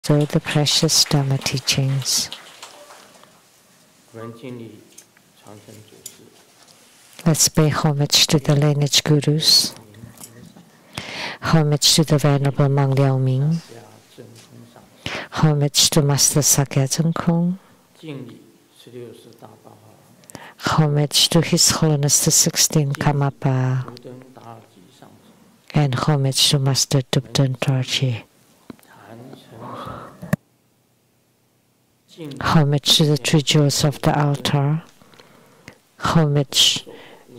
So the precious Dhamma teachings. Let's pay homage to the lineage gurus. Homage to the Venerable Mang Liao Ming. Homage to Master Sakya Zheng Kong. Homage to His Holiness the 16th Karmapa. And homage to Master Dubden Dorji. Homage to the three jewels of the altar. Homage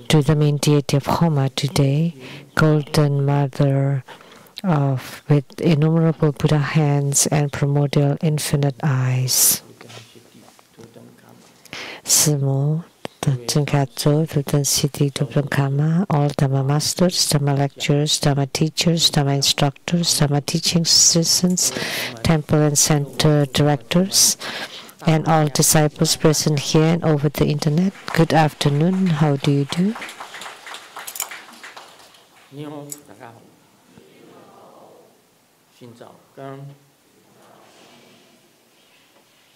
to the main deity of Homa today, Golden Mother with innumerable Buddha hands and primordial infinite eyes. Simo, Tengkato, Duden City, Dubden Kama, all Dhamma masters, Dhamma lecturers, Dhamma teachers, Dhamma instructors, Dhamma teaching assistants, temple and center directors, and all disciples present here and over the internet. Good afternoon. How do you do?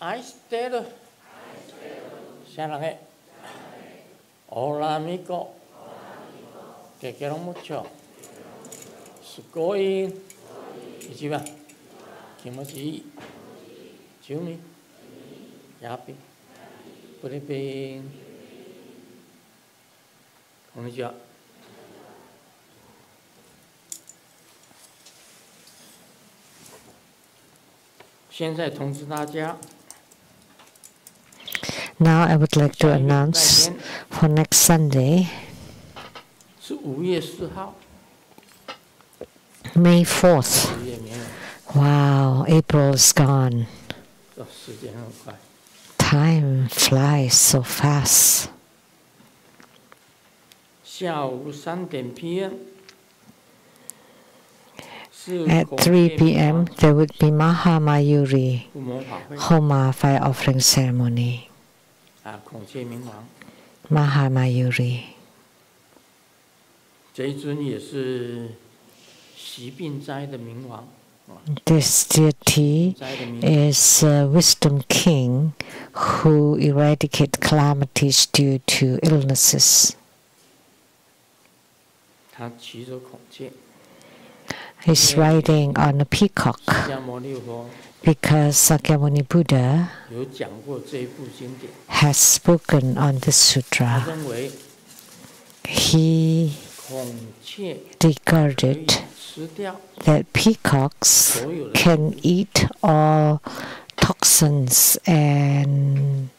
I stayed Sarange Hola amigo Te quiero mucho Sugoi Ichiba Kimochi Chumi Yapi Puripi Konnichiwa. Now I would like to announce for next Sunday, May 4th. Wow, April is gone. Time flies so fast. At 3 p.m. there would be Maha Mayuri Homa fire offering ceremony. Maha Mayuri. This deity is a wisdom king who eradicates calamities due to illnesses. He's riding on a peacock because Sakyamuni Buddha has spoken on this sutra. He regarded that peacocks can eat all toxins and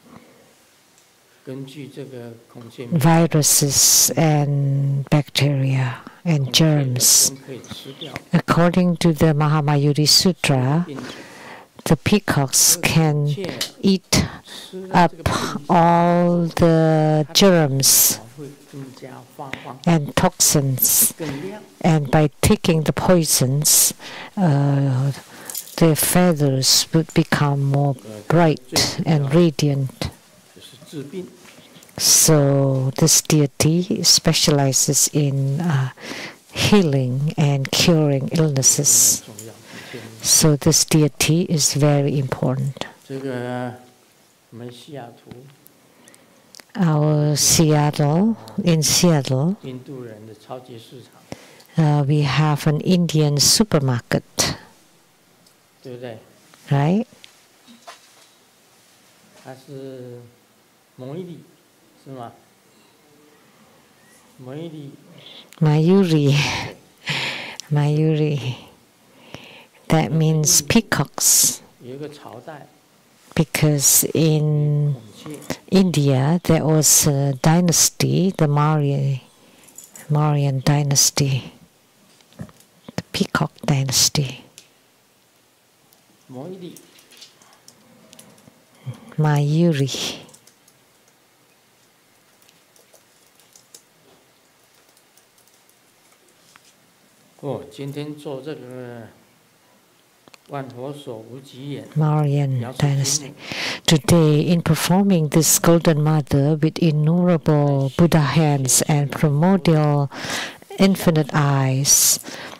viruses and bacteria and germs. According to the Mahamayuri Sutra, the peacocks can eat up all the germs and toxins, and by taking the poisons, their feathers would become more bright and radiant. So this deity specializes in healing and curing illnesses. So this deity is very important. In Seattle, we have an Indian supermarket, right? Mayuri. That means peacocks. Because in India there was a dynasty, the Mauryan dynasty, the peacock dynasty. Mayuri. Mauryan dynasty. Today, in performing this Golden Mother with innumerable Buddha hands and primordial infinite eyes,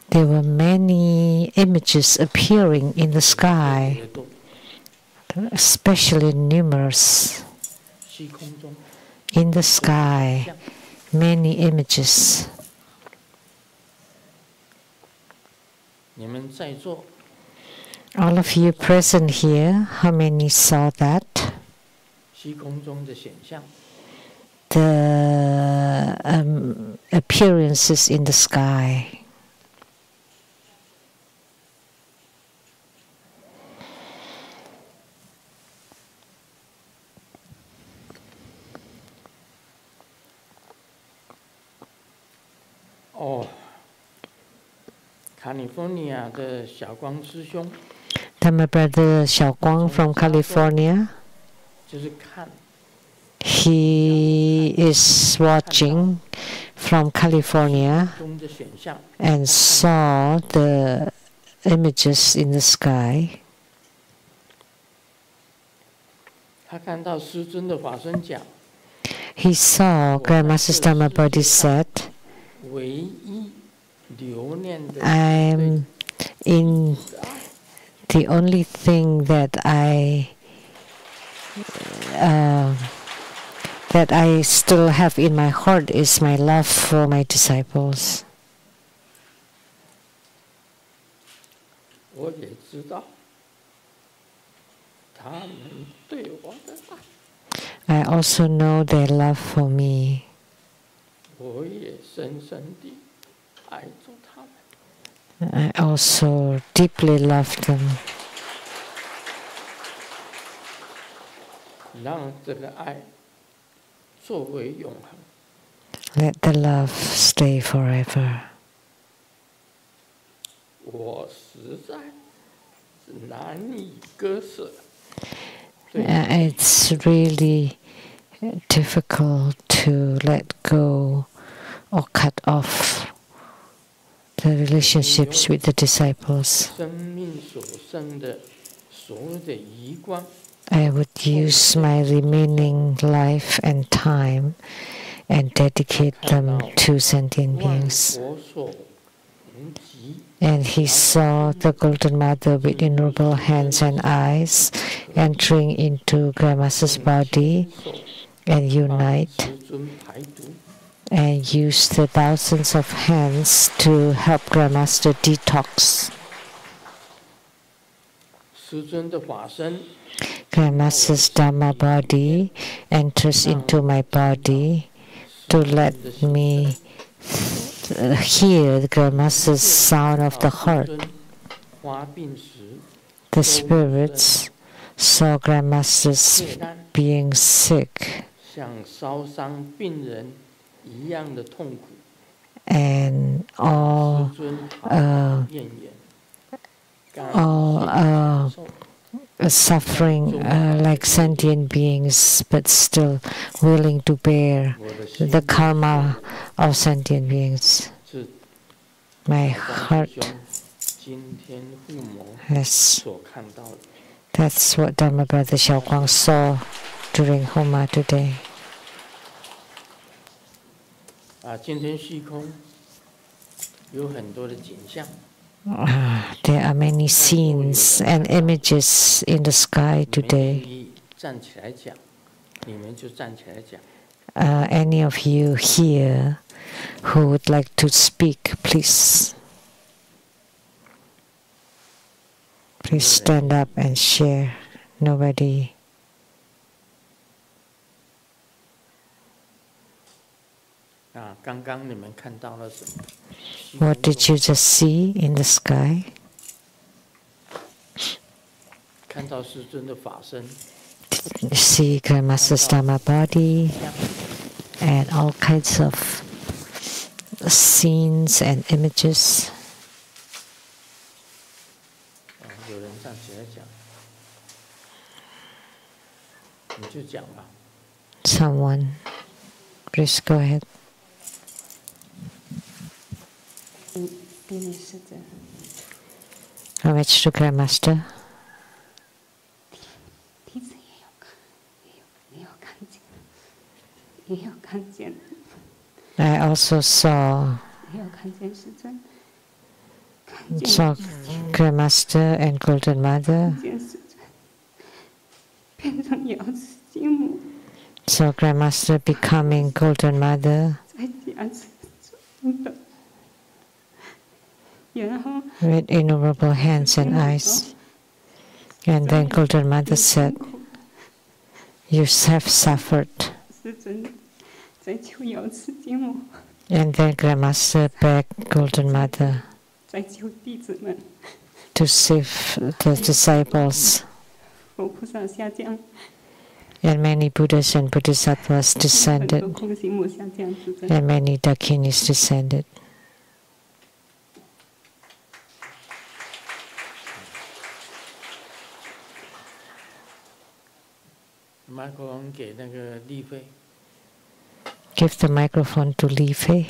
there were many images appearing in the sky, especially numerous. 虚空中 In the sky, many images. 你们在座 All of you present here, how many saw that? 虚空中的显象 The appearances in the sky. California 的小光师兄 My brother Xiaoguang from California, 就是看 he is watching from California 中的显象 and saw the images in the sky. 他看到师尊的法身讲 He saw Grandmaster Dhamma Bodhi said, 唯一留念的 I'm in the only thing that I still have in my heart is my love for my disciples. 我也知道他们对我的爱 I also know their love for me. 我也深深地爱着他们 I also deeply love them. 让这个爱作为永恒 Let the love stay forever. 我实在是难以割舍 It's really difficult to let go or cut off the relationships with the disciples. 生命所生的所有的遗光 I would use my remaining life and time and dedicate them to sentient 万 beings. 佛所无极 And he saw the Golden Mother with innumerable hands and eyes entering into Grandmaster's body and 把 unite 师尊排毒 and use the thousands of hands to help Grandmaster detox. 师尊的法身 Grandmaster's Dhamma body enters into my body to let me hear the Grandmaster's sound of the heart. 师尊发病时 The spirits saw Grandmaster's 血难 being sick 像烧伤病人一样的痛苦 and all 师尊毫无怨言感谢 all 受 suffering like sentient beings, but still willing to bear 我的心 the karma of sentient beings. 是 My 光 heart 师兄今天父母 has, 所看到的 that's what Dhamma Brother Xiaoguang saw during Homa today. 今天虚空有很多的景象 There are many scenes and images in the sky 你们愿 today. 意站起来讲你们就站起来讲 Any of you here who would like to speak, please stand up and share. Nobody. 刚刚你们看到了什么 What did you just see in the sky? 看到师尊的法身 You see Grandmaster's Dhamma body and all kinds of scenes and images. 有人站起来讲你就讲吧 Someone, please go ahead. 比你是这样， Homage to Grandmaster. 弟子也有看见，也有看见， I also saw 也有看见师尊。So Grandmaster and Golden Mother. 见世尊变成瑶池金母， So Grandmaster becoming Golden Mother 在加持中的，然后 with innumerable hands and eyes. And then Golden Mother said, "You have suffered." 世尊在求瑶池金母， And then Grandmaster begged Golden Mother 在求弟子们， to save the disciples. 佛菩萨下降， And many Buddhas and Bodhisattvas 很多 descended, 空行母下降，世尊。 and many Dakinis descended. 麦克风给那个丽菲。 Give the microphone to Li Fei.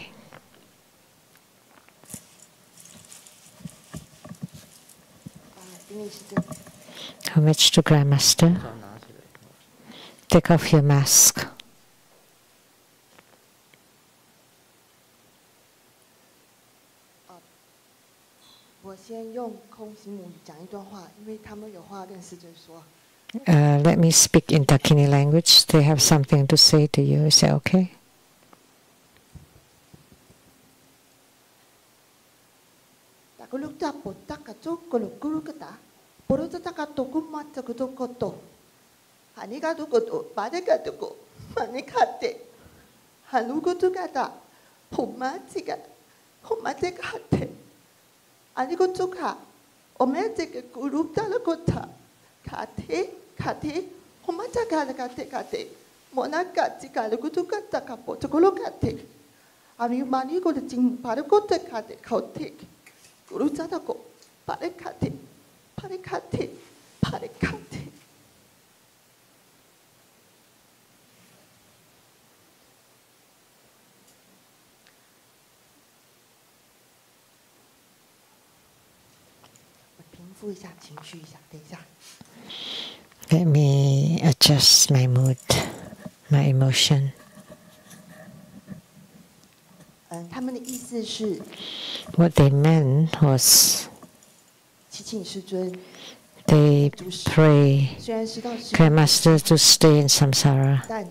Homage to Grandmaster. 照拿起来。 Take off your mask. 我先用空行母语讲一段话，因为他们有话跟师尊说。 Let me speak in Dakini language. They have something to say to you. Is that okay? 大家录到不大家做个录咕噜个哒，不如就大家多个嘛，这个多个多，喊你个多个多，把你个多个，把你看的，喊如果多个哒，ผมมา这个，ผมมา这个喊的，อันนี้ก็จุกค่ะ我们这个咕噜哒了个哒，看的看的，ผมมา这个了看的看的，我那个这个了个多个哒，看不这个了看的，อันนี้มานี่ก็จริงพาร์ก็จะ看的เขาเทก Guru Zadako, Parekate, Parekate, Parekate. Let me adjust my mood, my emotion. 他们的意思是 What they meant was 祈请师尊 they pray 虽然知道是 Grandmaster to stay in samsara. 但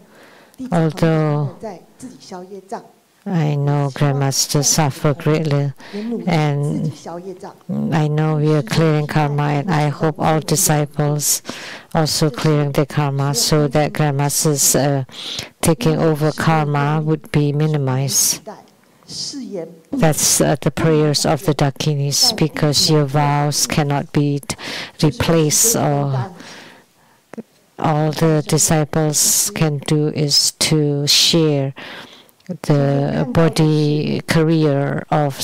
弟子 Although 在自己消业障， I know Grandmaster suffer greatly, 也努力自 and 己消业障。 I know we are clearing karma, and I hope all disciples also clearing their karma so that Grandmaster's taking over karma would be minimized. 誓言不 That's the prayers of the Dakinis, because your vows cannot be replaced, or all the disciples can do is to share the body career of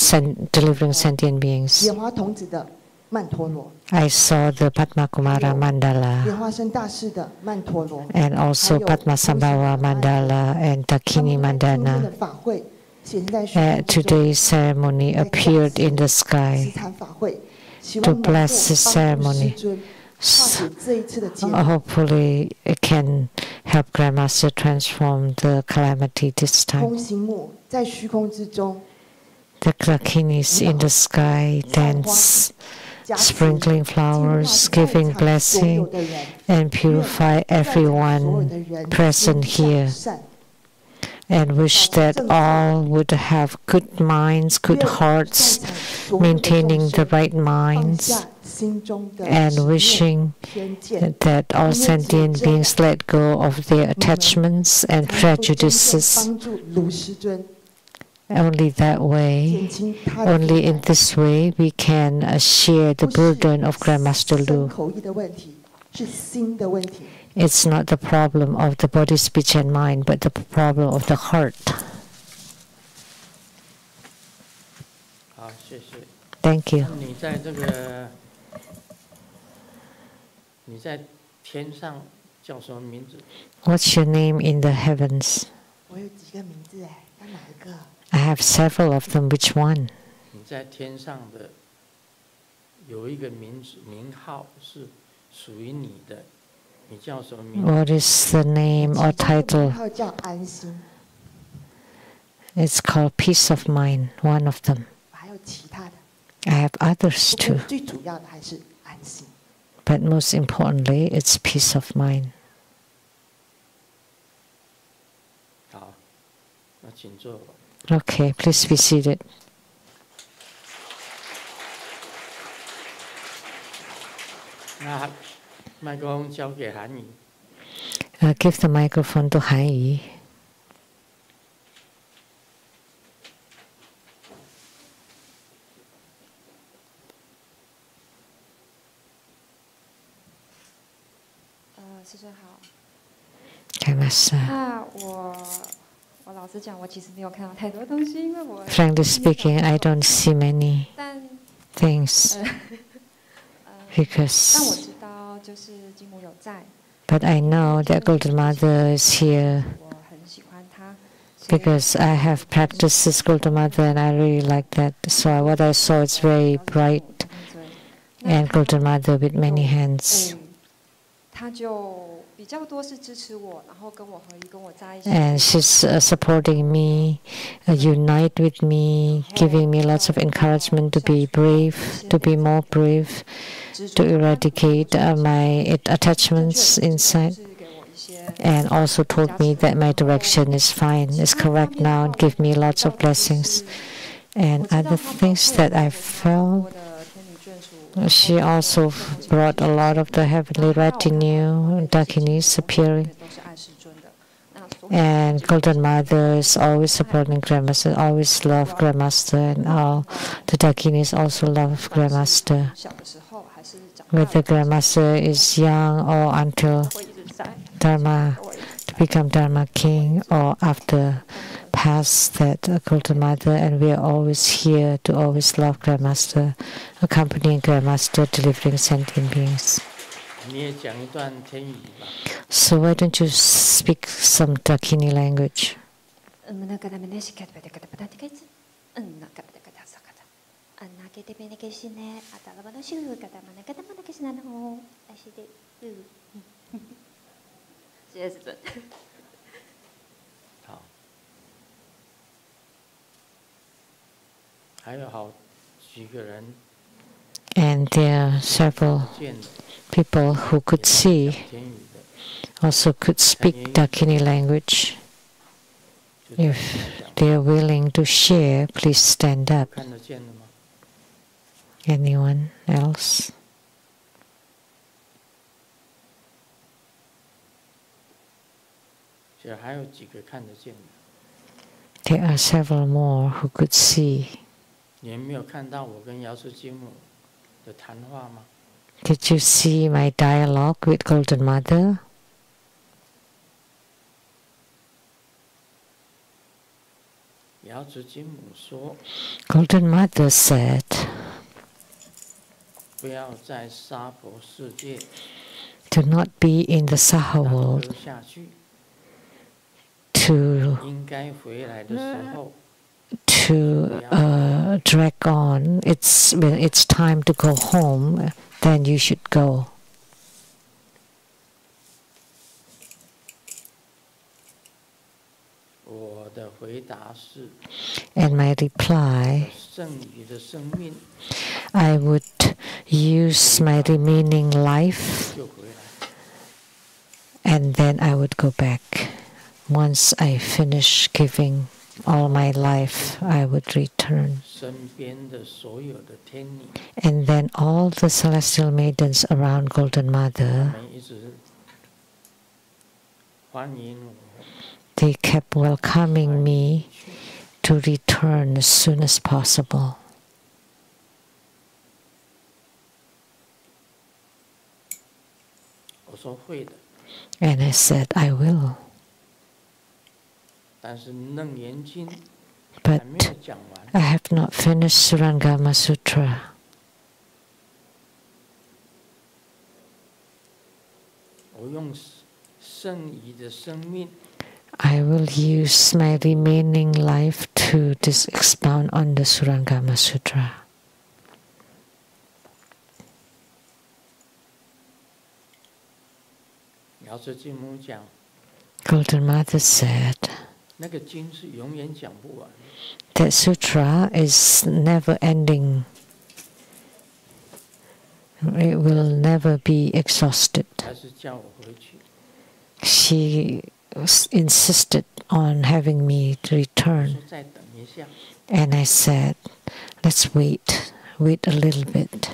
delivering sentient beings. 莲花童子的曼陀罗， I saw the Padma Kumara 莲 mandala 花生大士的曼陀罗， and also Padma Sambhava mandala and 他 Dakini 们在今天 mandala. 的法会显现在虚空之中 Today's ceremony appeared in the 慈 sky 禅法会，希 to 望能够 bless this 帮助 ceremony. 师尊化解这一次的劫难。 Hopefully it can help Grandmaster transform the calamity this 空 time. 行母在虚空之中， The Dakinis in the sky dance, 加持 sprinkling 净化 flowers, 在 giving 场所有 blessing, 的人， and purify 愿在场所有 everyone 的人 present 心 here, 向善， and wish that all would have good minds, good 愿 hearts, 在场所有的 maintaining 众 the 生 right 放 minds, 下心中的 and 执念 wishing 偏见， that all sentient beings let go of their attachments and 才能够真正 prejudices. 帮助卢师尊 Only that 减 way, 轻他的 only 负 in 担。 this way, we can share the 不是 burden of Grandmaster 身 Lu. 口意的问题，是心的问题。 It's not the problem of the body, speech, and mind, but the problem of the heart. 好，谢谢。 Thank you. 你在这个，你在天上叫什么名字？ What's your name in the heavens? 我有几个名字哎，要哪一个？ I have several of them. Which one? 你在天上的有一个名字名号是属于你的，你叫什么名字？ What is the name or 其中一个名 title? 号叫安心， It's called Peace of Mind, one of them. 还有其他的。I have others 不过 too. 最主要的还是安心。 But most importantly, it's peace of mind. 好，那请坐吧。 Okay, please be seated. 那麦克风交给韩宇。 Give the microphone to Han Yi. 师尊好。 Master. 那我老实讲，我其实没有看到太多东西，因为我 Frankly speaking, I don't see many 但 things 但我 because, 知道就是金母有在， but I know that Golden Mother is here 我很喜欢她，所以 because I have practiced this Golden Mother and I really like that. So what I saw is very bright 那 and Golden Mother with many hands. 她就比较多是支持我，然后跟我合一，跟我在一起。 And she's supporting me, unite with me, giving me lots of encouragement to be brave, to be more brave, to eradicate my attachments inside, 是给我一些 and also told me that my direction is fine, is correct now, and give me lots of blessings. And other things that I felt, she also brought a lot of the heavenly retinue, Dakinis appearing. 都是爱世尊的。那所有 And Golden Mother is always supporting Grandmaster, always love Grandmaster, and all the Dakinis also love Grandmaster. 小的时候还是长大 Whether 的 Grandmaster is young or until 会一直在， Dharma, 我一直 to become Dharma King, or after past that Golden Mother, and we are always here to always love Grandmaster, accompanying Grandmaster, delivering sentient beings. 你也讲一段天语吧。 So why don't you speak some Dakini language? 那个他们那些看不得，看不得，看不得，那看不得，看不得，啥看得，那给这边那个是呢，打了把那修，看他们那个他们那个是哪种，还是的，谢谢师尊。好，还有好几个人 And there are several 见的 people who could see, 天语的， also could speak Dakini language. 就 If 讲 they are willing to share, please stand up. 看得见的吗？ Anyone else? 这还有几个看得见的。 There are several more who could see. 你们没有看到我跟瑶池金母的谈话吗？ Did you see my dialogue with Golden Mother? 瑶池金母说 Golden Mother said, 不要在娑婆世界 do not be in the Saha 耽 world, 搁下去， to 应该回来的时候 drag on. When it's time to go home, then you should go. 我的回答是 And my reply, 剩余的生命 I would use my remaining life 就回来。 and then I would go back. Once I finish giving all my life, I would return. 身边的所有的天女， And then all the celestial maidens around Golden 他 Mother, 们一直欢迎我 they kept welcoming me to return as soon as possible. 我说会的， And I said, I will. 但是楞严经 But 还没有讲完， I have not finished Surangama Sutra. 我用剩余的生命 I will use my remaining life to expound on the Surangama Sutra. 瑶池金母讲， Golden Mother said 那个经是永远讲不完的。 that sutra is never ending. It will never be exhausted. 还是叫我回去。 She insisted on having me 说 return, 再等一下， and I said, let's wait a little bit.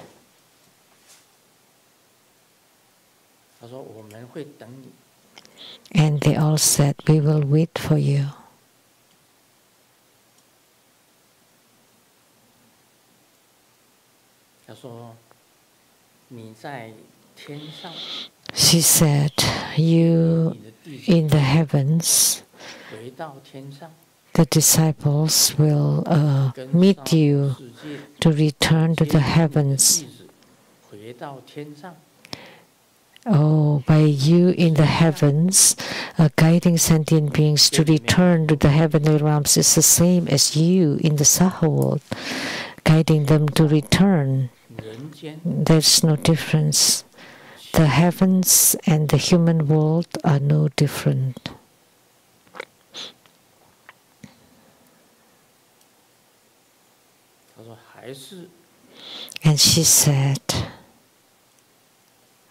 他说我们会等你。 And they all said, we will wait for you. 他说你在天上， She said, you 你的弟子 in the heavens, 回到天上， the disciples will 跟 meet 上 you 世界 to return to 接 the 引你的 heavens. 弟子回到天上。 Oh, by you in the heavens, guiding sentient beings to return to the heavenly realms is the same as you in the Saha world, guiding them to return. 人间 There's no difference. The heavens and the human world are no different. 他说还是 And she said,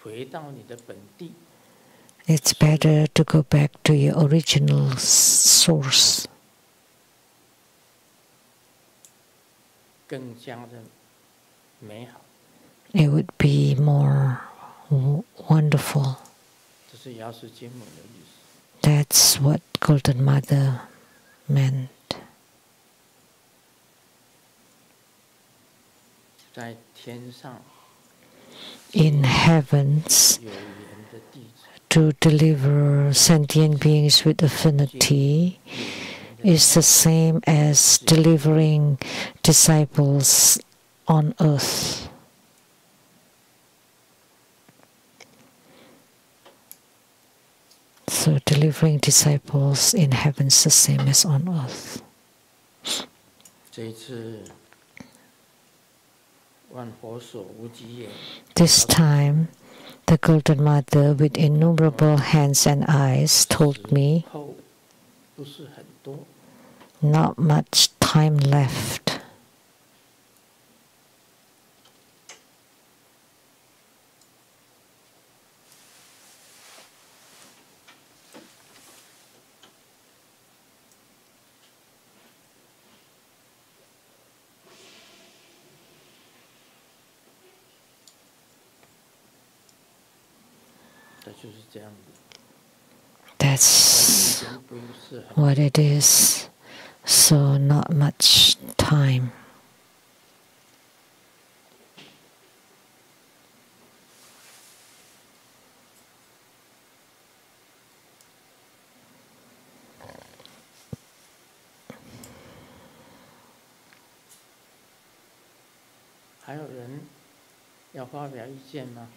回到你的本地， it's better to go back to your original source. 更加的美好。 It would be more wonderful. 这是药师经文的意思。 That's what Golden Mother meant. 在天上 In heavens, 有缘的弟子， to deliver sentient beings with affinity is the same as delivering disciples on earth. So delivering disciples in heaven is the same as on earth. 这一次万佛所无极也， This time, the Golden Mother with innumerable hands and eyes told me 后不是很多， not much time left. 这就是这样子。 That's 时间不是很 what it is. So not much time. 还有人要发表意见吗？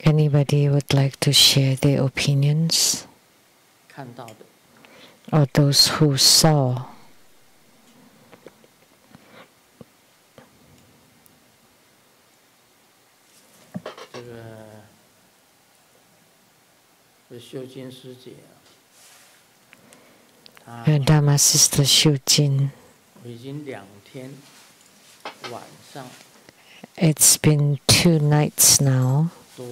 Anybody would like to share their opinions? 看到的， Or those who saw? 这个是修金师姐啊， Her Dharma sister Shujin. 我已经2天晚上 It's been 2 nights now 都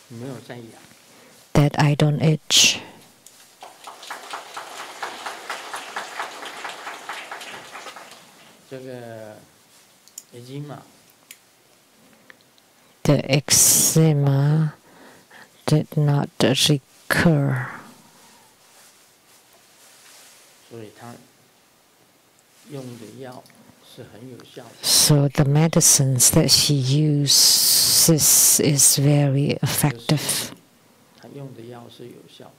没有在养。 that I don't itch. 这个已经嘛， The eczema did not recur. 所以他用的药是很有效的。 So the medicines that she uses is very effective. 他用的药是有效，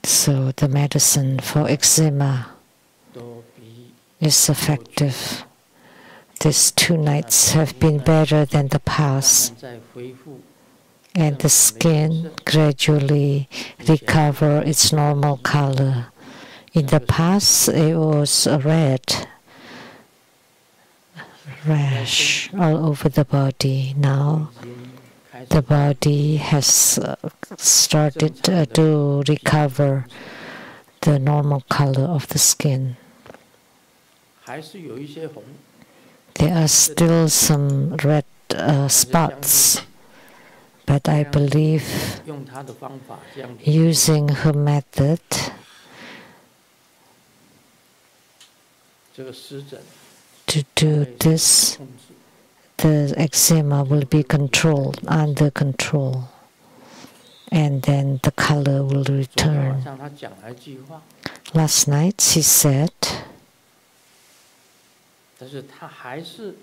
So the medicine for eczema 都比 is effective. These 2 nights have been better than the 慢 past, 慢在恢复。 and the skin gradually recover its normal color. In the past, it was a red rash all over the body. Now 已经开始 the body has started to recover the normal color of the skin. 还是有一些红， There are still some red spots. But I believe 用他的方法这样 using her method, 这个湿疹 to do this, 控制。 the eczema will be controlled, under control, and then the color will 昨天晚 return. 上他讲了一句话， Last night she said, 但是他还是，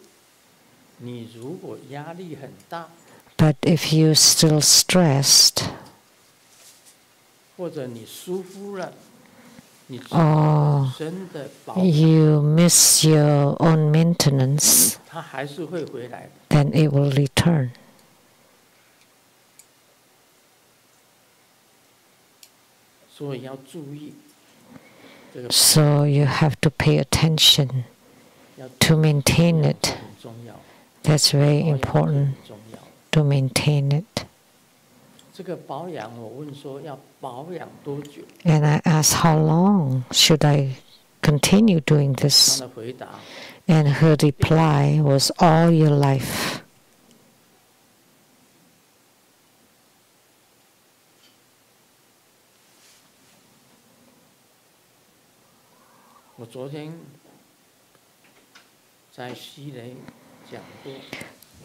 你如果压力很大， but if you're still stressed, 或者你疏忽了，你自己哦本身的保养， you miss your own maintenance, 它还是会回来的。 then it will return. 所以要注意这个， So you have to pay attention 要 to maintain it. 很重要， That's very 保养 important 很重要。 to maintain it. 这个保养，我问说要保养多久？ And I asked, how long should I continue doing 他 this? 的回答， And her reply was, all your life. 我昨天在西雷讲过，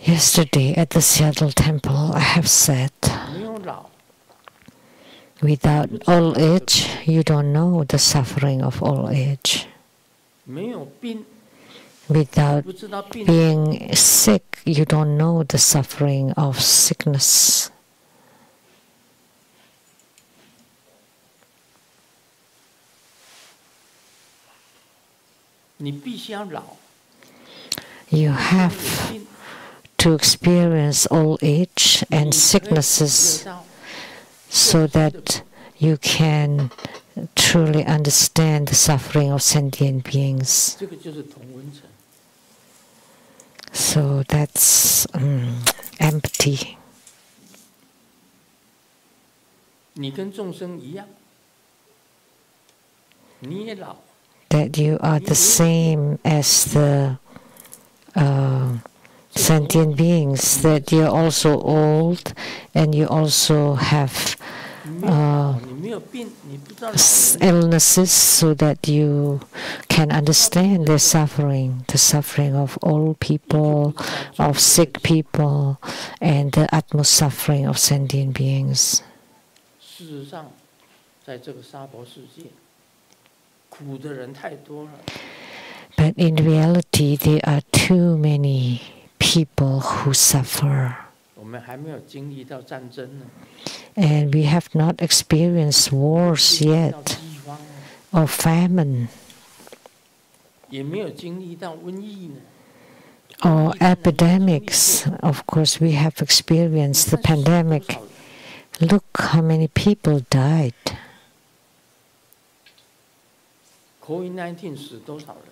Yesterday at the Seattle Temple, I have said, 没有老， without old age, you don't know the suffering of old age. 没有病， Without 不知道病 being sick, you don't know the suffering of sickness. 你必须要老， You 有 have 病， to experience old age 你 and 可以 sicknesses 体会到 so that you can truly understand the suffering of sentient beings. 这个就是同温层。 So that's empty. 你跟众生一样，你也老， That you are the same as the sentient beings, that you're also old and you also have 你没有老，你没有病，你不知道老人 illnesses, so that you can understand their suffering, the suffering of old people, of sick people, and the utmost suffering of sentient beings. 事实上，在这个娑婆世界，苦的人太多了。 But in reality, there are too many people who suffer. 我们还没有经历到战争呢， And we have not experienced wars 经历到 yet 饥荒呢， or famine 也没有经历到瘟疫呢。 or epidemics. Of course, we have experienced the pandemic. Look how many people died. COVID-19 死多少人？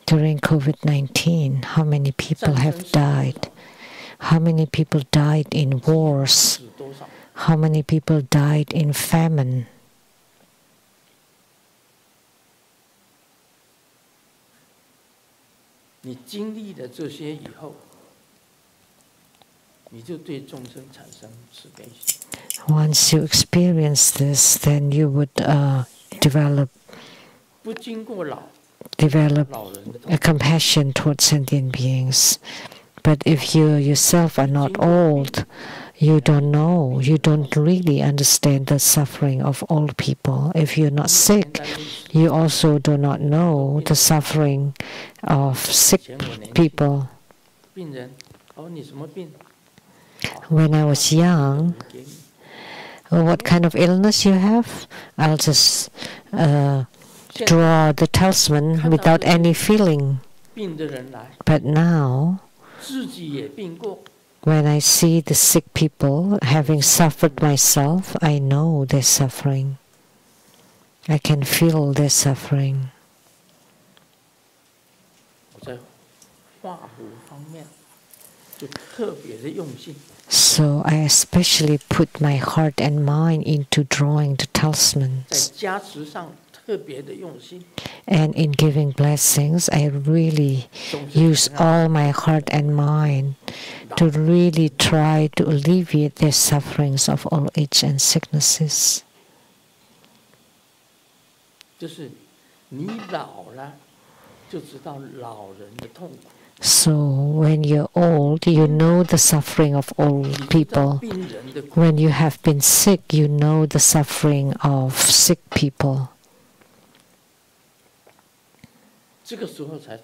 During COVID-19, how many people have died? How many people died in wars? 死多少？ How many people died in famine? 你经历了这些以后，你就对众生产生慈悲心。 Once you experience this, then you would develop 不经过老人的 a compassion towards sentient beings. But if you yourself are not old, you don't know, you don't really understand the suffering of old people. If you're not sick, you also do not know the suffering of sick people. 病人，哦，你什么病？ When I was young, 给你 what kind of illness you have? I'll just draw the talisman without any feeling. 病的人来， But now, 自己也病过， when I see the sick people having suffered myself, I know their suffering. I can feel their suffering. 我在画符方面就特别的用心。 So I especially put my heart and mind into drawing the 在 talismans. 加持上特特别的用心。 And in giving blessings, I really use all my heart and mind to really try to alleviate their sufferings of old age and sicknesses. 就是你老了，就知道老人的痛苦。 So when you're old, you know the suffering of old people. 病人的苦， When you have been sick, you know the suffering of sick people. 这个时候才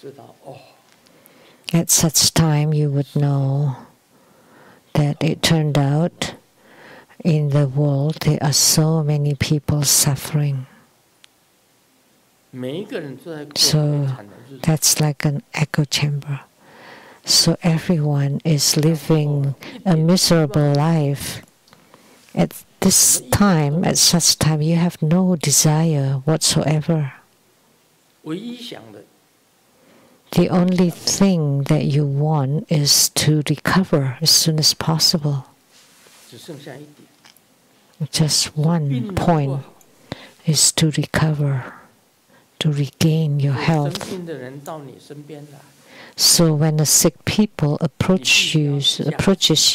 知道哦， At such time, you would know that it turned out in the world there are so many people suffering. 每一个人都在过 So 悲惨的日子。 that's like an echo chamber. So everyone is living a miserable life. At this time, at such time, you have no desire whatsoever. 唯一想的 The only thing that you want is to recover as soon as possible. 只剩下一点， Just 病 one 人不 point 好 is to recover, to regain your 生 health. 病的人到你身边来， So when the sick people approaches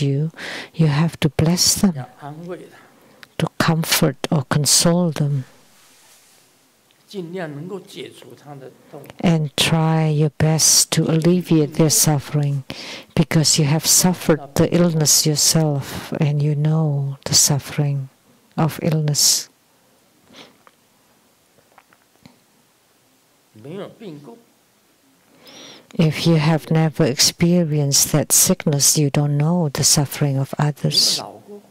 you, you have to bless them, 要安慰他， to comfort or console them, 尽量能够解除他的痛苦。 and try your best to alleviate their suffering, because you have suffered the illness yourself and you know the suffering of illness. 没有病过， If you have never experienced that sickness, you don't know the suffering of 没有 others. 老过，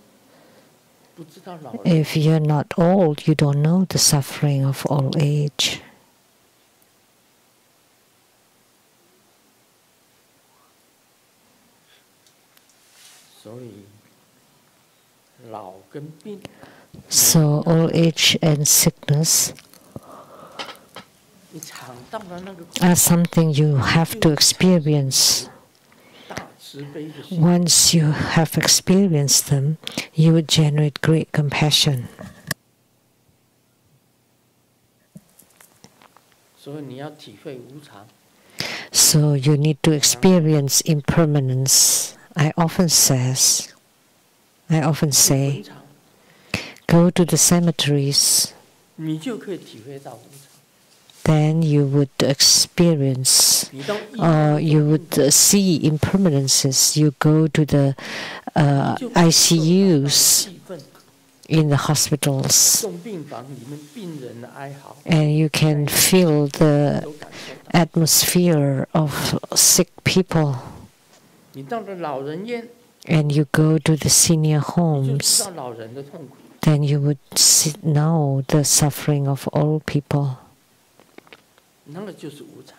不知道老人。 If you're not old, you don't know the suffering of old age. 所以老跟病 So old age and sickness 你尝到了那个 are something you have to experience. 大慈悲的心， Once you have experienced them, you would generate great compassion. 所以你要体会无常。 So you need to experience impermanence. I often say, 坟场 go to the cemeteries, 你就可以体会到无常。 then you would experience 你到医 or 院 you would see impermanences. You go to the 就感受到那种 ICUs 气氛， in the hospitals, 重病房里面病人的哀嚎， and you can feel the 都感受到。 atmosphere of sick people. 你到了老人院， And you go to the senior 你就知 homes, 道老人的痛苦。 then you would know the suffering of old people. 那个就是无常。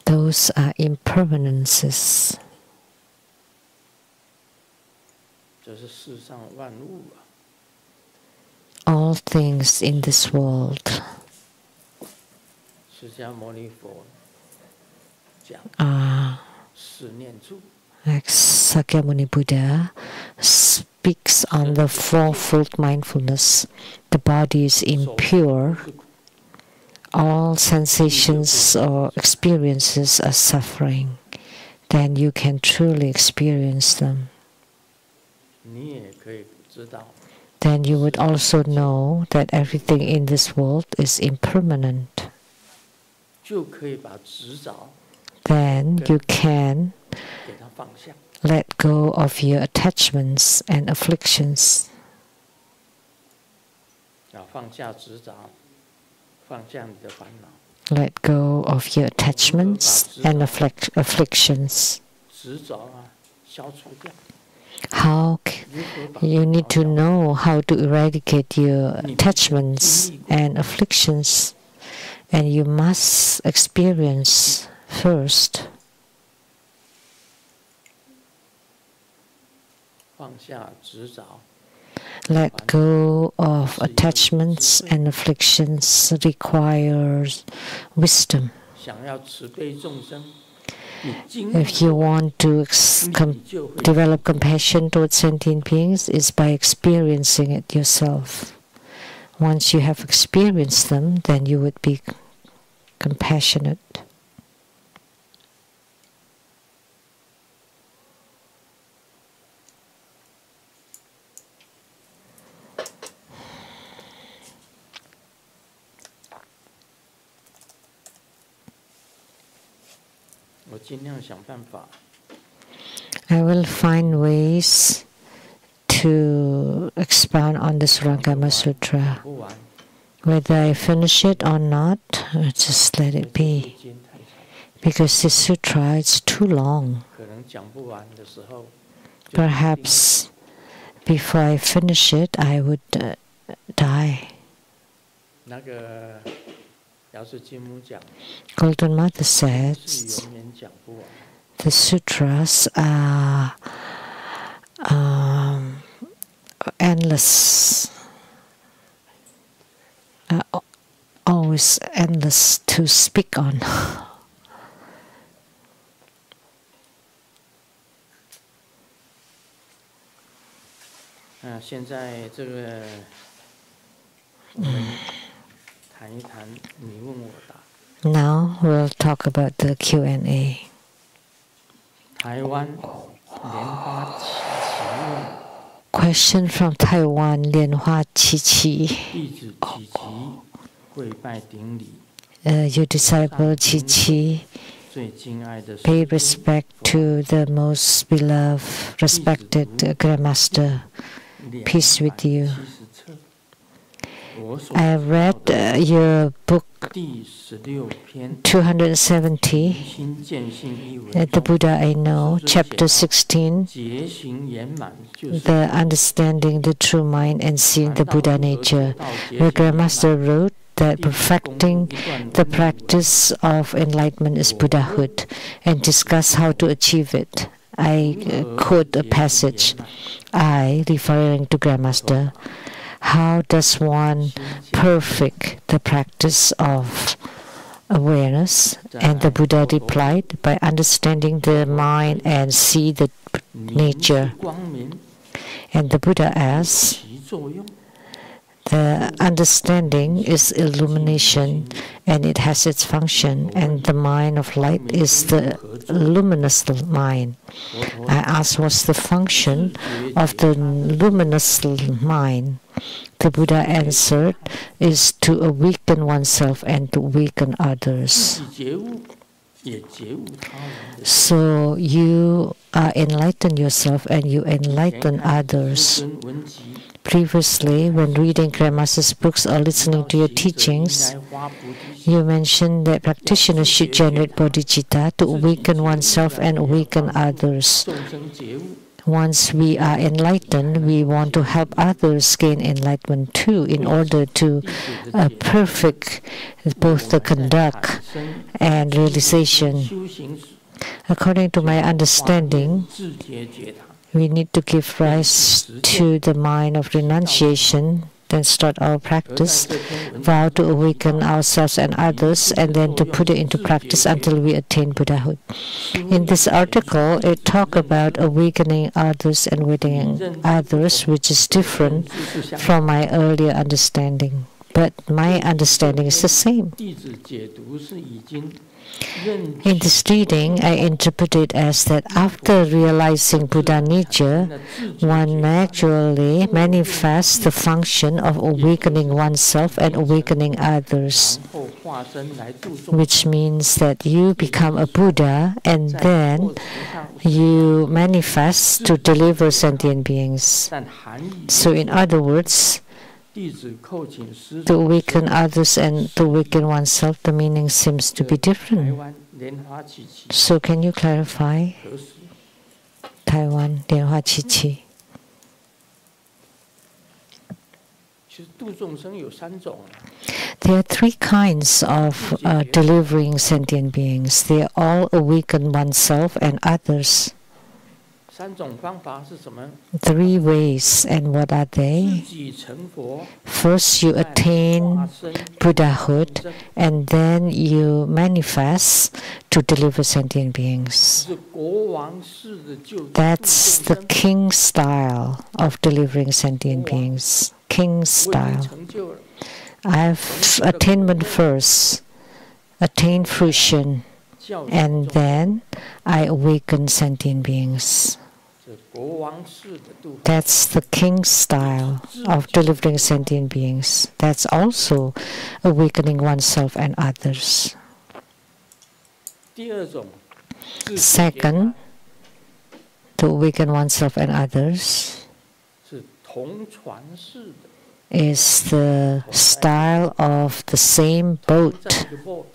Those are impermanences. 这是世上万物啊， All things in this world 释迦牟尼佛讲 are 四念处， like Sakyamuni Buddha speaks on the fourfold mindfulness. The body is impure. 是苦 All sensations or experiences are suffering. Then you can truly experience them. 你也可以知道， Then you would also know that everything in this world is impermanent. 就可以把执着 Then you can 给它放下。 let go of your attachments and afflictions. 要放下执着，放下你的烦恼， Let go of your attachments and afflictions. 执着啊，消除掉。 How 如何把 you need to know how to eradicate your attachments and afflictions, and you must experience first. 放下执着， Let go of attachments and afflictions requires wisdom. 想要慈悲众生，你经 If you 过 want to 你就会 develop compassion towards sentient beings, is by experiencing it yourself. Once you have experienced them, then you would be compassionate. I will find ways to expound on the Surangama Sutra. Whether I finish it or not, just let it be. Because this sutra is too long. Perhaps before I finish it, I would die. Golden Mother says the sutras are endless, always endless to speak on. Now we'll talk about the Q&A. Question from Taiwan, Lianhua Qiqi. Your disciple Qiqi, pay respect to the most beloved, respected Grandmaster. Peace with you. I read your book 270, The Buddha I Know, chapter 16, the understanding the true mind and seeing the Buddha nature. The Grandmaster wrote that perfecting the practice of enlightenment is Buddhahood and discuss how to achieve it. I quote a passage. I, referring to Grandmaster, how does one perfect the practice of awareness? And the Buddha replied, by understanding the mind and see the nature. And the Buddha asked, the understanding is illumination and it has its function, and the mind of light is the luminous mind. I asked, what's the function of the luminous mind? The Buddha answered, is to awaken oneself and to awaken others. So you enlighten yourself and you enlighten others. Previously, when reading Grandmaster's books or listening to your teachings, you mentioned that practitioners should generate bodhicitta to awaken oneself and awaken others. Once we are enlightened, we want to help others gain enlightenment too, in order to perfect both the conduct and realization. According to my understanding, we need to give rise to the mind of renunciation, then start our practice, vow to awaken ourselves and others, and then to put it into practice until we attain Buddhahood. In this article, it talks about awakening others and awakening others, which is different from my earlier understanding. But my understanding is the same. In this reading, I interpret it as that after realizing Buddha nature, one naturally manifests the function of awakening oneself and awakening others, which means that you become a Buddha and then you manifest to deliver sentient beings. So in other words, to awaken others and to awaken oneself, the meaning seems to be different. So can you clarify? Taiwan, Lianhua Qiqi. There are three kinds of delivering sentient beings. They all awaken oneself and others. Three ways, and what are they? First, you attain Buddhahood, and then you manifest to deliver sentient beings. That's the king style of delivering sentient beings. king 我已经 style. 成就了， I have attainment first, attain fruition, 教训 and 众生， then I awaken sentient beings. 这国王式的度化。 That's the king style of delivering sentient beings. That's also awakening oneself and others. 第二种，自觉觉 Second, 察 to awaken oneself and others 是同船式的， is the style of the same 在 boat, 一个 boat，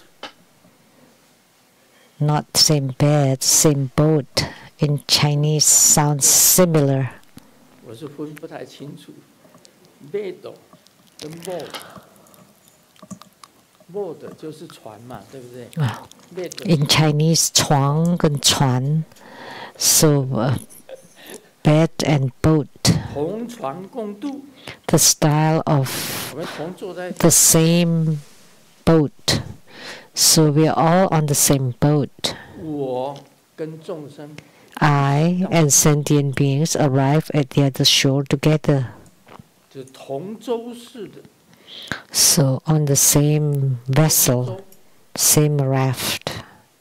not same bed, same boat. In Chinese sounds similar. 我是分不太清楚，bed 跟 boat，boat 就是船嘛，对不对 ？bed In Chinese, 床跟船, so bed and boat. 同船共度， The style of 我们同坐在 the same boat. So we are all on the same boat. 我跟众生 I and sentient beings arrive at the other shore together. 就是同舟式的， So on the same 同 vessel, 舟 same raft,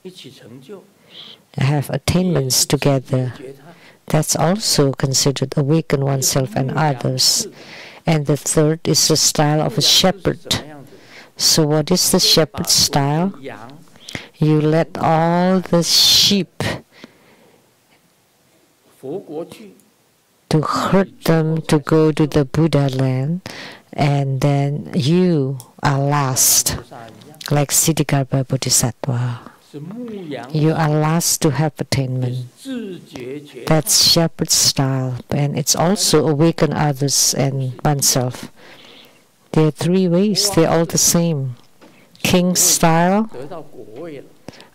一起成就， have 也 attainments 是自觉 together. 觉他， That's also considered awaken oneself and 牧羊 others. 式的 And the third is the style 牧 of a 羊式是 shepherd. 什么样子？ So what is the 就是把 shepherd 所有 style? 的羊 You let all the sheep 佛国去， to herd them to go to the Buddha land, and then you are last, 菩萨一样， like Siddhikarma Bodhisattva. 是牧羊， You are last to have 也 attainment. 是自觉觉他， That's shepherd style, and it's also awaken others and oneself. There are three ways, they're all the same. King style, 得到果位了，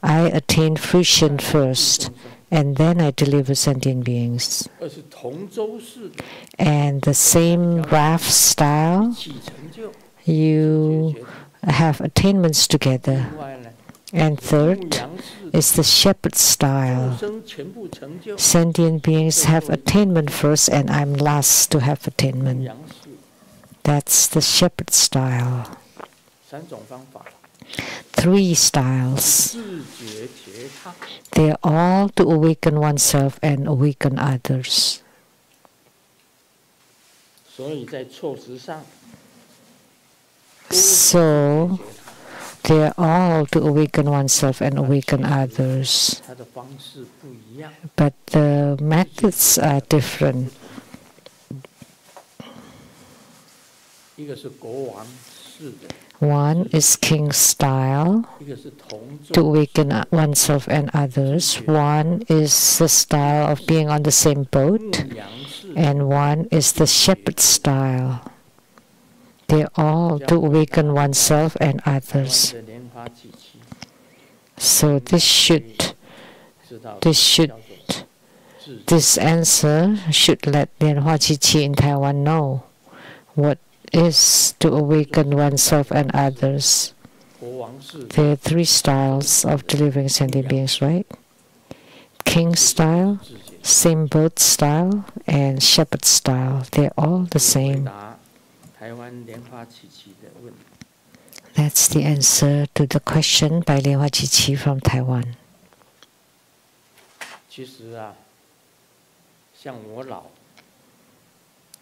I attain fruition 度 first, 众生， and then I deliver sentient beings. 而是同舟式的， And the same raft style, 一起成就， you 自觉觉他。 have attainments together. 另外呢， And 牧 third 羊式的 is the shepherd 众 style. 生全部成就， Sentient beings have attainment first, and I'm last to have 牧 attainment. 羊式 That's the shepherd style. 三种方法， Three styles. 自觉觉他， They're all to awaken oneself and awaken others. 所以在措辞上，都 So 觉他， they're all to awaken oneself and awaken others. 他的方式不一样。 But the methods are different. 一个是国王式的， One is king style, 一个是同 to 舟 awaken oneself and others. One is the style of being on the same 牧 boat, 羊式， and one is the shepherd style. They're all to awaken oneself and 台湾 others. 的莲花几期， So this should 知道 this should 叫做自 this answer should let Lianhua Chichi in Taiwan know what is to awaken oneself and others. 国王式 There are three styles of delivering sentient beings, right? King style, 自觉。 same boat style, and shepherd style. They're all the 回 same. 答台湾莲花琪琪的问题。 That's the answer to the question by Lianhua Chichi from Taiwan. 其实啊，像我老，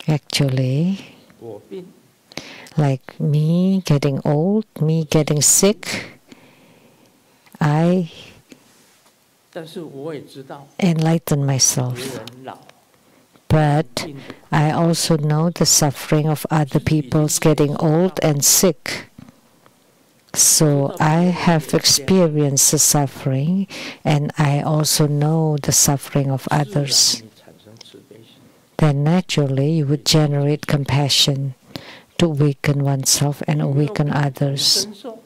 Actually, 我病， like me getting old, me getting sick, I 但是我也知道 enlighten 别 myself. 人老 But 病的 I also know the suffering of other people's getting old and sick. So I have experienced the suffering, and I also know the suffering of 自然 others. 你产生慈悲心， Then naturally you would generate compassion to awaken oneself and 你没有 awaken 感同 others. 身受，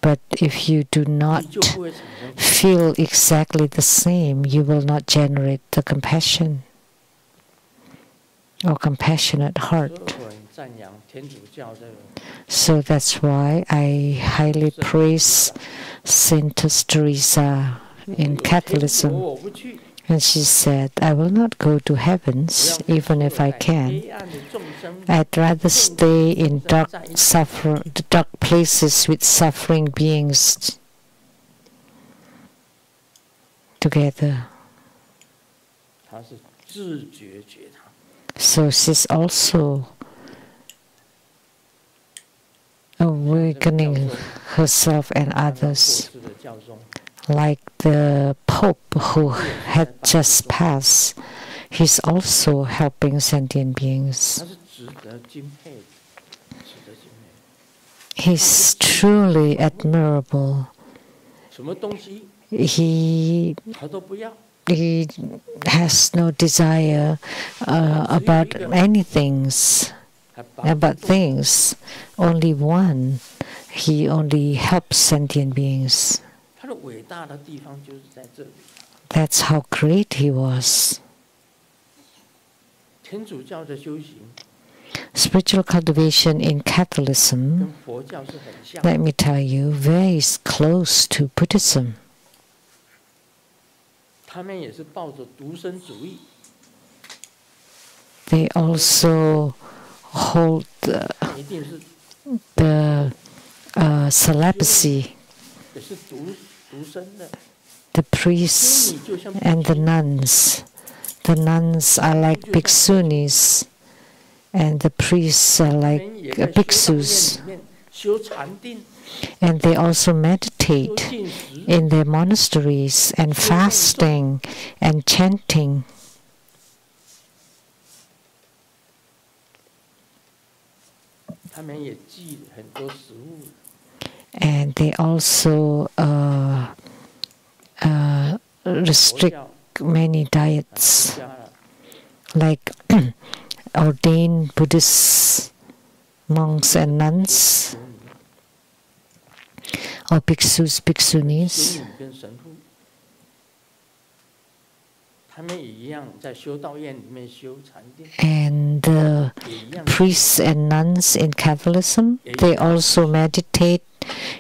But if you do 你 not 就不会产生。 feel exactly the same, you will not generate the compassion or compassionate 所 heart. 以我很赞扬天主教这个 So that's why I highly praise Saint Teresa in 有天主 Catholicism. 我不去， And she said, I will not go to heavens, even if I can. I'd rather stay in dark places with suffering beings together. So she's also awakening herself and others, like the Pope who had just passed. He's also helping sentient beings. He's truly admirable. He has no desire about things. Only one. He only helps sentient beings. That's how great he was. Spiritual cultivation in Catholicism, let me tell you, very close to Buddhism. They also hold the celibacy. The priests and the nuns. The nuns are like bhiksunis, and the priests are like bhiksus. And they also meditate in their monasteries and fasting and chanting. And they also restrict many diets, like ordained Buddhist monks and nuns, or bhiksus, bhiksunis. And the priests and nuns in Catholicism, they also meditate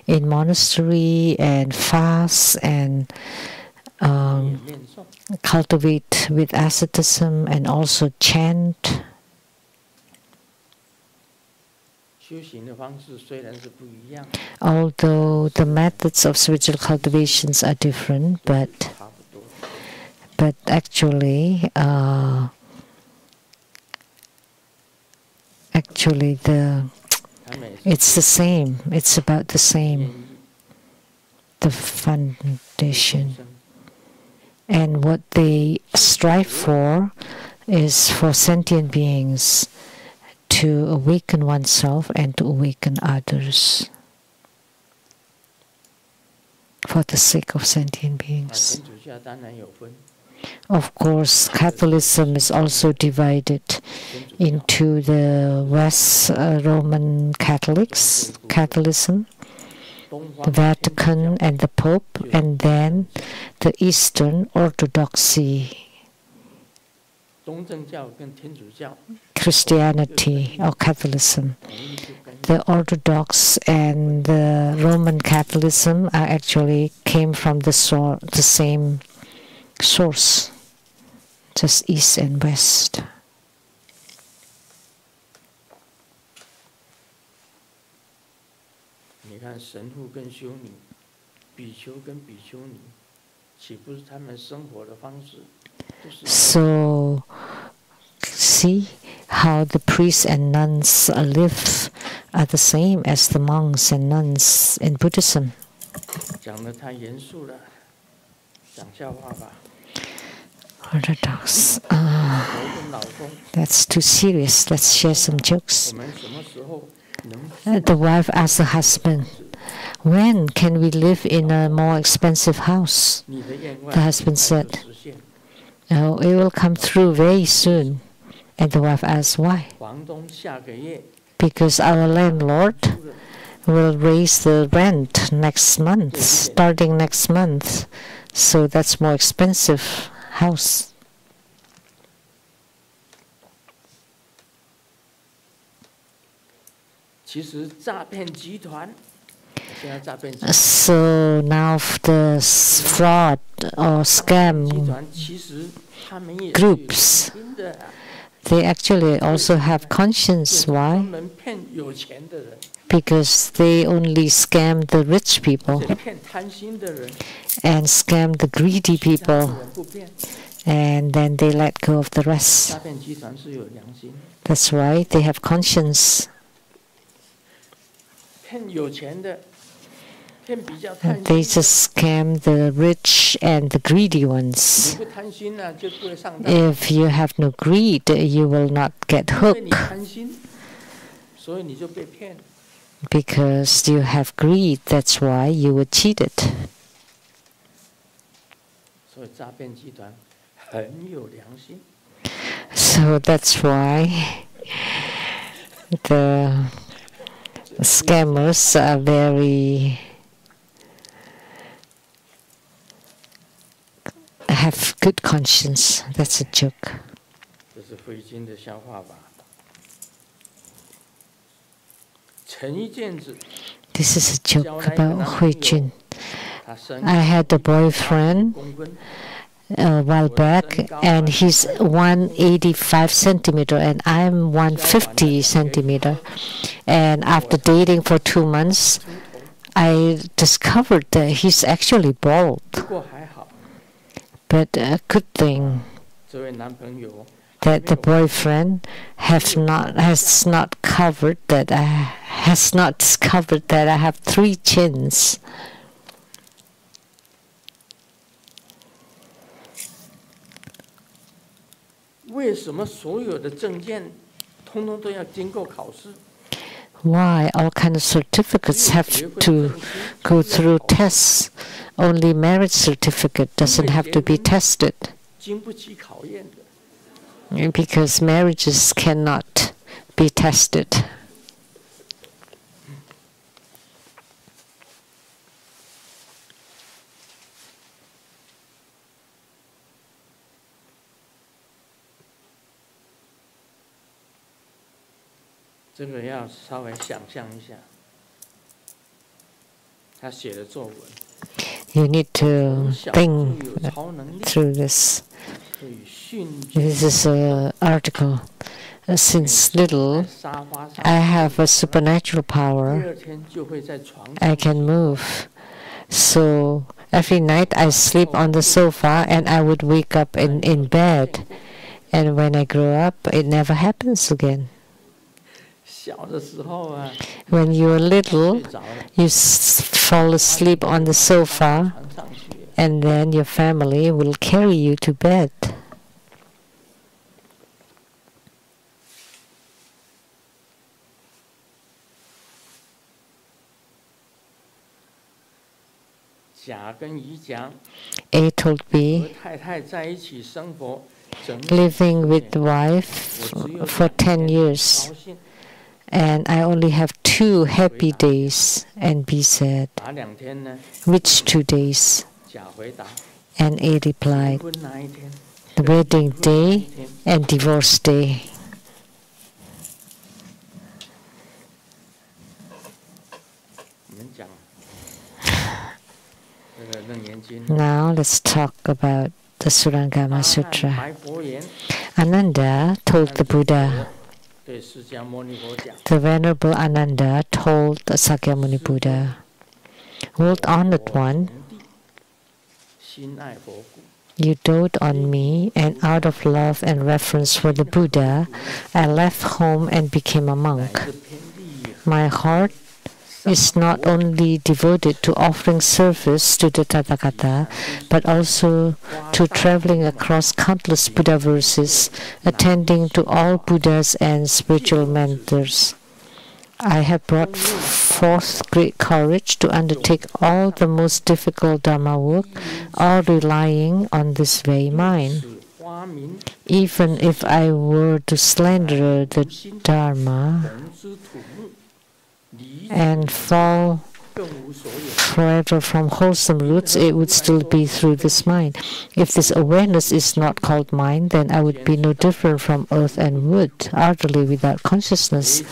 in monastery and fast and cultivate with asceticism and also chant. Although the methods of spiritual cultivations are different, but actually it's the same. It's about the same. The foundation. And what they strive for is for sentient beings to awaken oneself and to awaken others for the sake of sentient beings. Of course, Catholicism is also divided into the West Roman Catholicism, the Vatican and the Pope, and then the Eastern Orthodoxy, Christianity or Catholicism. The Orthodox and the Roman Catholicism are actually came from the same source, just East and West. So, see how the priests and nuns live are the same as the monks and nuns in Buddhism. Orthodox. That's too serious. Let's share some jokes. The wife asked the husband, when can we live in a more expensive house? The husband said, oh, it will come through very soon. And the wife asked, why? Because our landlord will raise the rent next month, starting next month. So that's more expensive house. So now the fraud or scam groups, they actually also have conscience. Why? Because they only scam the rich people and scam the greedy people, and then they let go of the rest. That's why they have conscience. They just scam the rich and the greedy ones. If you have no greed, you will not get hooked. Because you have greed, that's why you were cheated. So that's why the scammers are have good conscience. That's a joke. This is a joke about Hui Jun. I had a boyfriend a while back, and he's 185 centimeter and I'm 150 centimeter. And after dating for 2 months, I discovered that he's actually bald. But a good thing that the boyfriend has not discovered that I have 3 chins. Why all kind of certificates have to go through tests? Only marriage certificate doesn't have to be tested. Because marriages cannot be tested. You need to think through this. This is an article. Since little, I have a supernatural power. I can move. So every night I sleep on the sofa and I would wake up in bed. And when I grow up, it never happens again. When you're little, you fall asleep on the sofa, and then your family will carry you to bed. A told me, living with the wife for 10 years. And I only have 2 happy days. And B said, which 2 days? And A replied, the wedding day and divorce day. Now let's talk about the Surangama Sutra. Ananda told the Buddha, the Venerable Ananda told the Sakyamuni Buddha, World Honored One, you dote on me, and out of love and reverence for the Buddha, I left home and became a monk. My heart is not only devoted to offering service to the Tathagata, but also to traveling across countless Buddha verses, attending to all Buddhas and spiritual mentors. I have brought forth great courage to undertake all the most difficult Dharma work, all relying on this very mind. Even if I were to slander the Dharma and fall forever from wholesome roots, it would still be through this mind. If this awareness is not called mind, then I would be no different from earth and wood, utterly without consciousness.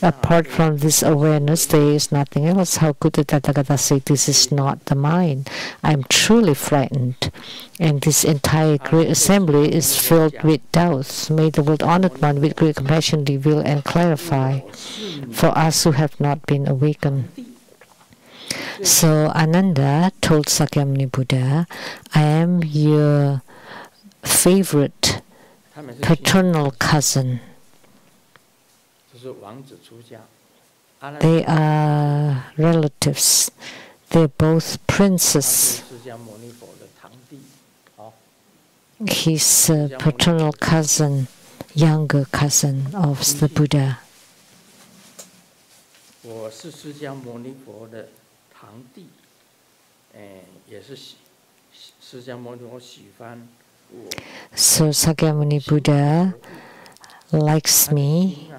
Apart from this awareness, there is nothing else. How could the Tathagata say this is not the mind? I am truly frightened, and this entire great assembly is filled with doubts. May the world honored one with great compassion reveal and clarify for us who have not been awakened. So Ananda told Sakyamuni Buddha, I am your favorite paternal cousin. They are relatives. They're both princes. He's a paternal cousin, younger cousin of the Buddha. So Sakyamuni Buddha likes me,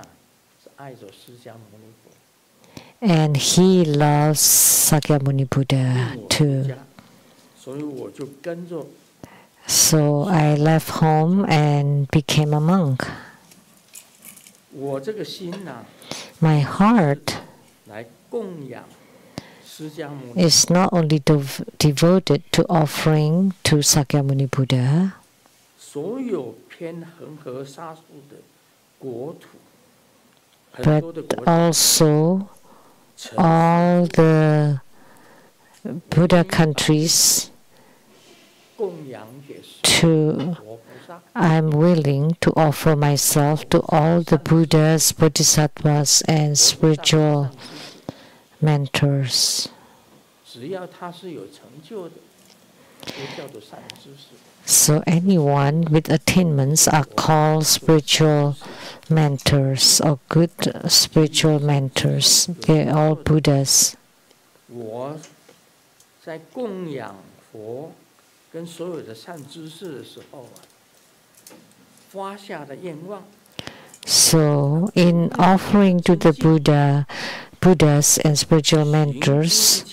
and he loves Sakyamuni Buddha too. So I left home and became a monk. My heart is not only devoted to offering to Sakyamuni Buddha, but also all the Buddha countries. I'm willing to offer myself to all the Buddhas, Bodhisattvas, and spiritual mentors. So anyone with attainments are called spiritual mentors or good spiritual mentors. They're all Buddhas. So in offering to the Buddhas and spiritual mentors,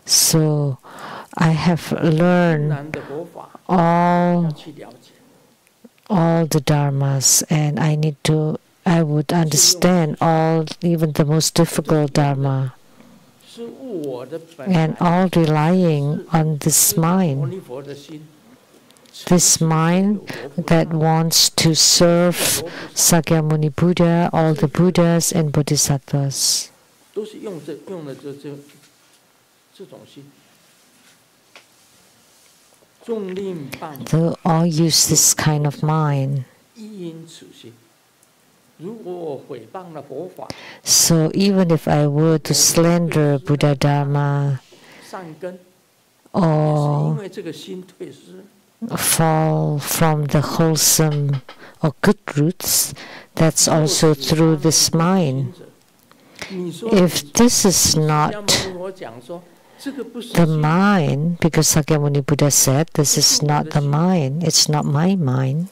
so I have learned all the dharmas, and I would understand all, even the most difficult dharma, and all relying on this mind that wants to serve Sakyamuni Buddha, all the Buddhas and Bodhisattvas. They all use this kind of mind. So even if I were to slander Buddha Dharma or fall from the wholesome or good roots, that's also through this mind. If this is not the mind, because Sakyamuni Buddha said this is not the mind, it's not my mind,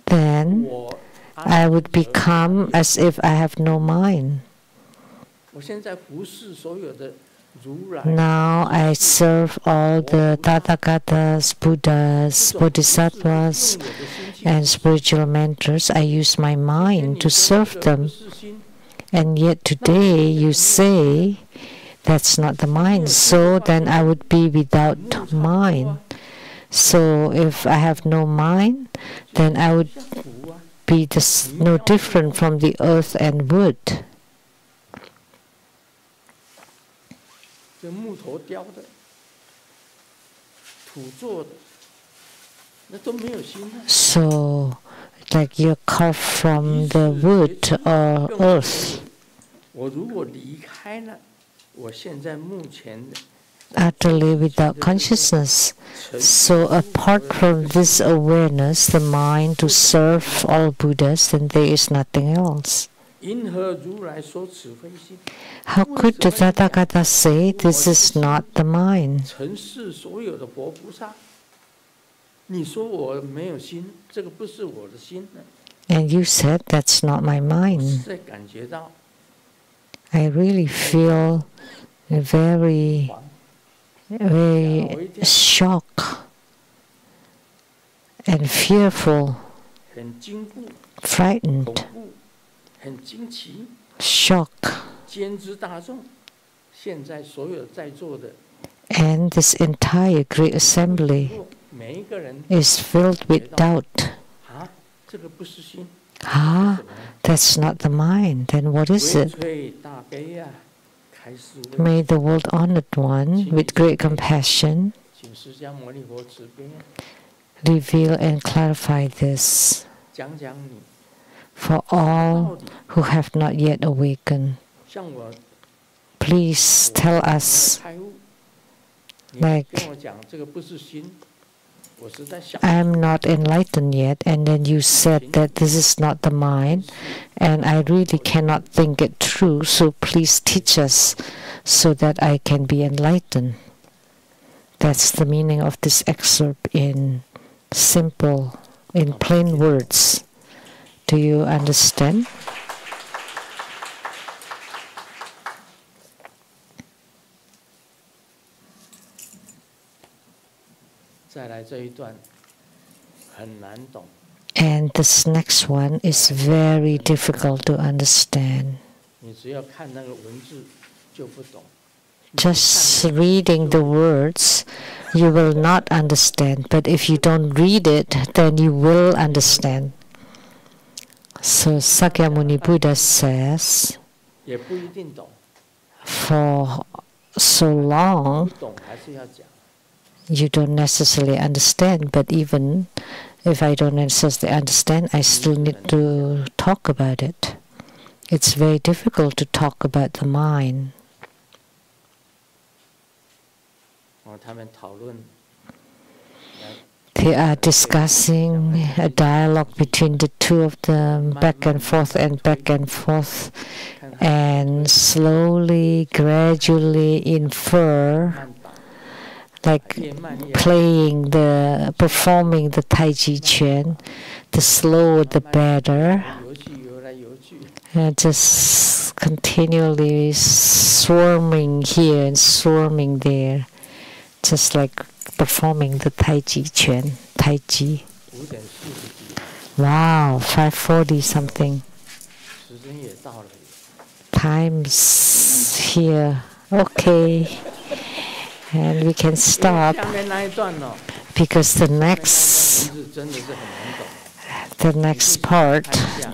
then I would become as if I have no mind. Now I serve all the Tathagatas, Buddhas, Bodhisattvas, and spiritual mentors. I use my mind to serve them. And yet today you say that's not the mind, so then I would be without mind. So if I have no mind, then I would be no different from the earth and wood. So, like you're carved from the wood or earth. Utterly without consciousness. So apart from this awareness, the mind to serve all Buddhas, then there is nothing else. How could the Tathagata say this is not the mind? 你说我没有心，这个不是我的心呢。 And you said that's not my 是 mind. 在感觉到 I really feel very, 慌， very shocked and fearful, 很惊怖、 frightened, 恐怖、很惊奇， shocked. 兼知大众。现在所有在座的 And this entire great assembly 每一个人 is filled with doubt. 啊，这个不是心， Ah, that's not the mind. Then what is 唯 it? 垂大悲啊，开示为 May the world honored one, with great compassion, 请释迦牟尼佛慈悲， reveal and clarify this 讲讲你 for 到 all 底 who have not yet awakened. 像我 Please tell us, 开悟，你 like 跟我讲这个不是心，我是在想 I'm not enlightened yet, and then you said that this is not the mind, and I really cannot think it through, so please teach us so that I can be enlightened. That's the meaning of this excerpt in simple, in plain words. Do you understand? 再来这一段很难懂， And this next one is very difficult to understand. 你只要看那个文字就不懂。 Just reading the words, you will not understand. But if you don't read it, then you will understand. So Sakyamuni Buddha says, 也不一定懂， for so long 不懂还是要讲。 you don't necessarily understand, but even if I don't necessarily understand, I still need to talk about it. It's very difficult to talk about the mind. 他们讨论 They are discussing a dialogue between the two of them, back and forth, and slowly, gradually infer, 慢打， like 越慢越好。 performing the Tai Chi Chuan. The slower the better. 游去游来游去， Just continually swarming here and swarming there, just like performing the Tai Chi Chuan, Tai Chi. 5点40几， Wow, 5:40 something. 时间也到了。 Time's here. Okay. And we can stop 下面那一段哦， because the 文 next 字真的是很难懂。 the next part, 看一下，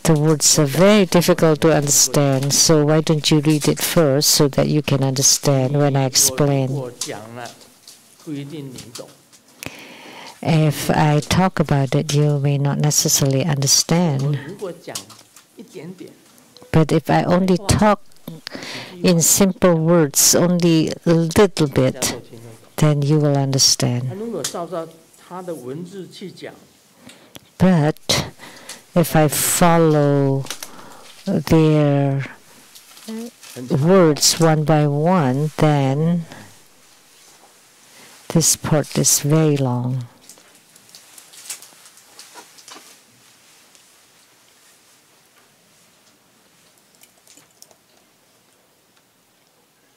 the words are very difficult to understand. So why don't you read it first so that you can understand when I explain? 我讲了，不一定你懂。 If I talk about it, you may not necessarily 我 understand. 如果讲一点点， But if I only talk 几句 in 话 simple words, only a little 大家 bit, 都听得懂。 then you will understand. 他如果照他的文字去讲， But if I follow their 很长 words one by one, then this part is very long.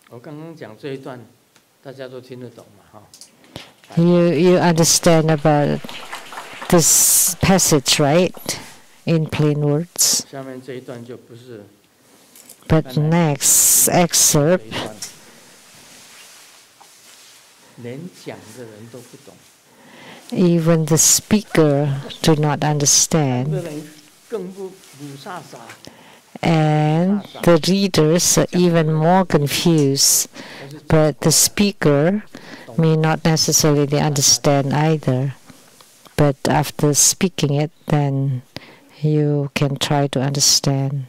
我刚刚讲这一段，大家都听得懂嘛？哈。 You understand about this passage, right? In plain words. 下面这一段就不是 But next 这 excerpt, 一段，连讲的人都不懂， even the speaker do not 讲的 understand, 人更不傻傻。 and the readers are even more confused. 但是 But the speaker may not necessarily understand either. But after speaking it, then you can try to understand.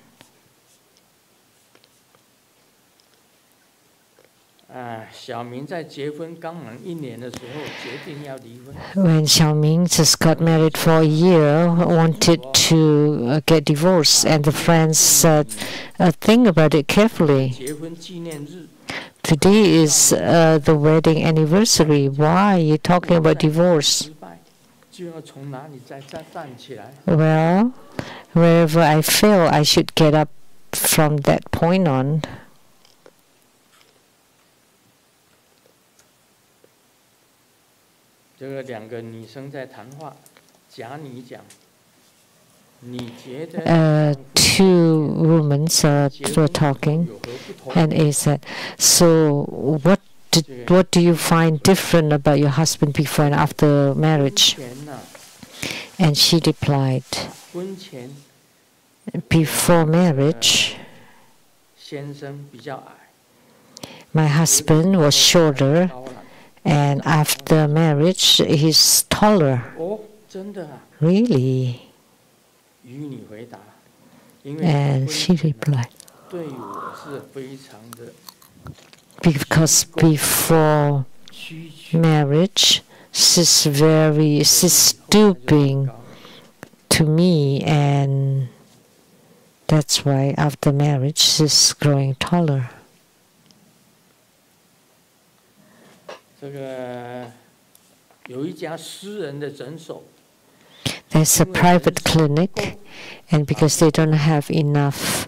小明在结婚刚满1年的时候，决定要离婚。 When Xiaoming just got married for a year, wanted to get divorced, and the friends said, think about it carefully. 结婚纪念日， Today is the wedding anniversary. Why are you talking about divorce? 失败，就要从哪里再站起来。 Well, wherever I fail, I should get up from that point on. 这个两个女生在谈话，假你讲，你觉得 Two women were talking, and he said, "So what do you find different about your husband before and after marriage?" And she replied, 婚前 "Before marriage, 先生比较矮， my husband was shorter, 高了。 and after marriage, he's taller." 哦，真的啊？ Really? 与你回答，因为 And 婚 she 前 replied, 对我是非常的 "Because before 需求， marriage, she's stooping to me, and that's why after marriage she's growing taller." 这个有一家私人的诊所， There's a private clinic, and because they don't have enough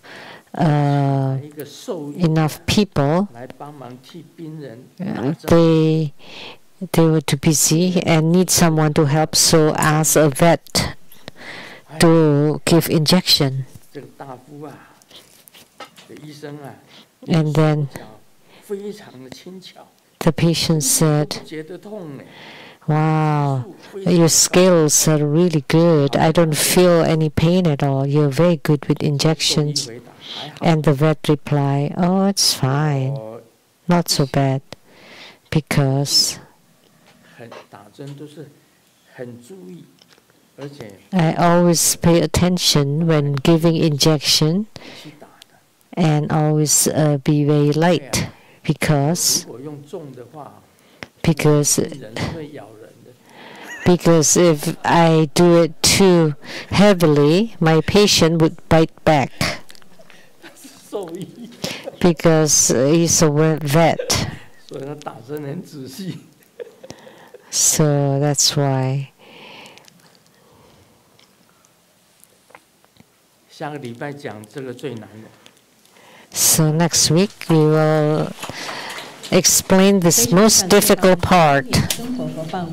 一个兽医 enough people, 来帮忙替病人打针。 they were too busy and need someone to help, so ask a vet to give injection. 这个大夫啊，这医生啊， And then 手脚非常的轻巧， the patient 不 said, 觉得痛呢。 "Wow, 非常 your 高 skills are really good. I don't feel any pain at all. You're very good with 兽医 injections." 回答还好， And the vet replied, "Oh, it's fine, 我 not so bad, because 打针都是很注意，而且 I always pay attention when giving injection 去打的。 and always be very light, 如 because 果用重的话， because 病人是会咬人的。 because if I do it too heavily, my patient would bite back, 兽医， because he's a vet. 所以他打针很仔细。 So that's why." 下个礼拜讲这个最难的。 So next week we will explain this most difficult part.